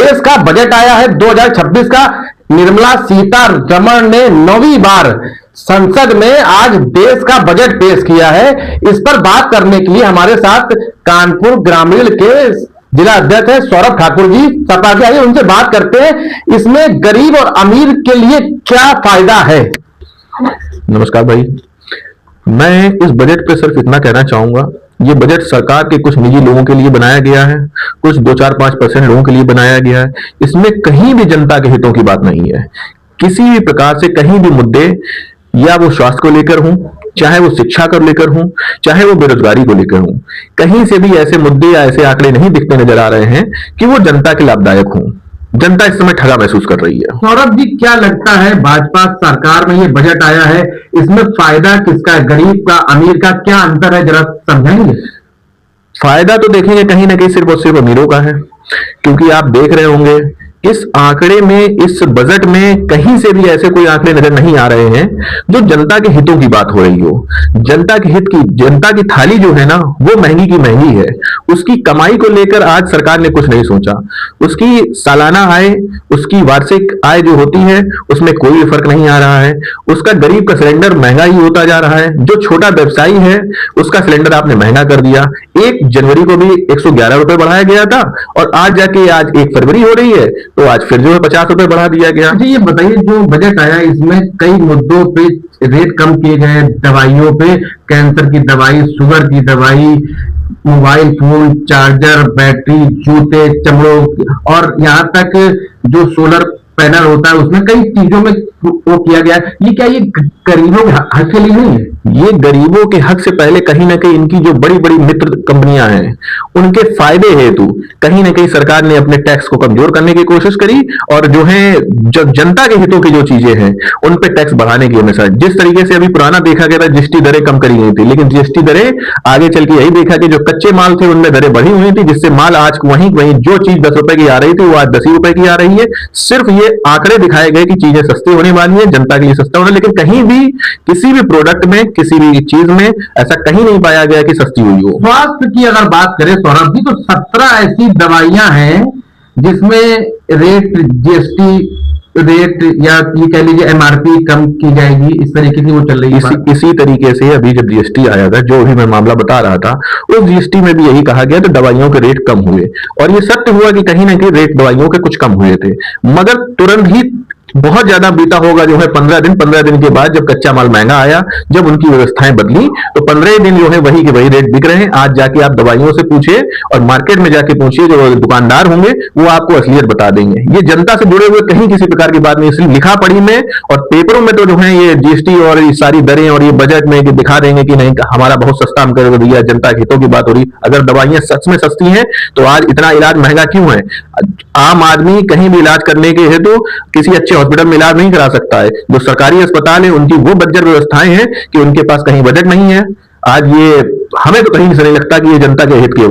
देश का बजट आया है 2026 का। निर्मला सीतारमण ने 9वीं बार संसद में आज देश का बजट पेश किया है। इस पर बात करने के लिए हमारे साथ कानपुर ग्रामीण के जिला अध्यक्ष है सौरभ ठाकुर जी सपा के, आइए उनसे बात करते हैं इसमें गरीब और अमीर के लिए क्या फायदा है। नमस्कार भाई, मैं इस बजट पे सिर्फ इतना कहना चाहूंगा, ये बजट सरकार के कुछ निजी लोगों के लिए बनाया गया है, कुछ 2-4-5% लोगों के लिए बनाया गया है। इसमें कहीं भी जनता के हितों की बात नहीं है। किसी भी प्रकार से कहीं भी मुद्दे, या वो स्वास्थ्य को लेकर हों, चाहे वो शिक्षा को लेकर हों, चाहे वो बेरोजगारी को लेकर हों, कहीं से भी ऐसे मुद्दे या ऐसे आंकड़े नहीं दिखते नजर आ रहे हैं कि वो जनता के लाभदायक हों। जनता इस समय ठगा महसूस कर रही है। सौरभ जी, क्या लगता है भाजपा सरकार में ये बजट आया है, इसमें फायदा किसका है, गरीब का अमीर का, क्या अंतर है, जरा समझाएंगे। फायदा तो देखेंगे कहीं ना कहीं सिर्फ और सिर्फ अमीरों का है, क्योंकि आप देख रहे होंगे इस आंकड़े में, इस बजट में कहीं से भी ऐसे कोई आंकड़े नजर नहीं आ रहे हैं जो जनता के हितों की बात हो रही हो। जनता के हित की, जनता की थाली जो है ना, वो महंगी की महंगी है। उसकी कमाई को लेकर आज सरकार ने कुछ नहीं सोचा। उसकी सालाना आय, उसकी वार्षिक आय जो होती है, उसमें कोई फर्क नहीं आ रहा है। उसका गरीब का सिलेंडर महंगा ही होता जा रहा है। जो छोटा व्यवसायी है उसका सिलेंडर आपने महंगा कर दिया। 1 जनवरी को भी 111 रुपए बढ़ाया गया था, और आज जाके आज 1 फरवरी हो रही है तो आज फिर जो है 50 रुपए बढ़ा दिया गया। अच्छा, ये बताइए, जो बजट आया इसमें कई मुद्दों पे रेट कम किए गए, दवाइयों पे, कैंसर की दवाई, शुगर की दवाई, मोबाइल फोन, चार्जर, बैटरी, जूते, चमड़ों, और यहाँ तक जो सोलर पैनल होता है उसमें कई चीजों में वो किया गया है। ये क्या ये गरीबों के हक के लिए नहीं है? ये गरीबों के हक से पहले कहीं ना कहीं इनकी जो बड़ी बड़ी मित्र कंपनियां हैं उनके फायदे हेतु कहीं ना कहीं सरकार ने अपने टैक्स को कमजोर करने की कोशिश करी, और जो है जब जनता के हितों की जो चीजें हैं उन पे टैक्स बढ़ाने की हमेशा, जिस तरीके से अभी पुराना देखा गया था जीएसटी दरें कम करी गई थी, लेकिन जीएसटी दरें आगे चल के यही देखा कि जो कच्चे माल थे उनमें दरें बढ़ी हुई थी, जिससे माल आज वहीं वहीं जो चीज 10 रुपए की आ रही थी वो आज 10 ही रुपए की आ रही है। सिर्फ ये आंकड़े दिखाए गए कि चीजें सस्ती होने वाली है, जनता के लिए सस्ता होना, लेकिन कहीं भी किसी भी प्रोडक्ट में, किसी भी चीज में ऐसा कहीं नहीं पाया गया कि सस्ती हुई हो। स्वास्थ्य की अगर बात करें सौरभ जी, तो 17 ऐसी दवाइयां हैं जिसमें रेट, जीएसटी रेट, या ये कह लीजिए एमआरपी कम की जाएगी, इस तरीके की वो चल रही है। इसी तरीके से अभी जब जीएसटी आया था, जो भी मैं मामला बता रहा था, उस जीएसटी में भी यही कहा गया तो दवाइयों के रेट कम हुए, और ये सत्य हुआ कि कहीं ना कहीं रेट दवाइयों के कुछ कम हुए थे, मगर तुरंत ही बहुत ज्यादा बीता होगा जो है 15 दिन के बाद जब कच्चा माल महंगा आया, जब उनकी व्यवस्थाएं बदली, तो 15 दिन जो है वही के वही रेट बिक रहे हैं। आज जाके आप दवाइयों से पूछिए और मार्केट में जाके पूछिए, जो दुकानदार होंगे वो आपको असलियत बता देंगे। ये जनता से जुड़े हुए कहीं किसी प्रकार की बात नहीं, इसलिए लिखा पढ़ी में और पेपरों में तो जो है ये जीएसटी और ये सारी दरें और ये बजट में दिखा देंगे कि नहीं हमारा बहुत सस्ता हम कर दिया, जनता के हितों की बात हो रही। अगर दवाइयां सच में सस्ती हैं तो आज इतना इलाज महंगा क्यों है? आम आदमी कहीं भी इलाज करने के हेतु किसी अच्छे हॉस्पिटल में इलाज नहीं करा सकता है। जो सरकारी अस्पताल है उनकी वो बंजर व्यवस्थाएं हैं कि उनके पास कहीं बजट नहीं है। आज ये हमें तो कहीं से नहीं लगता कि ये जनता के हित के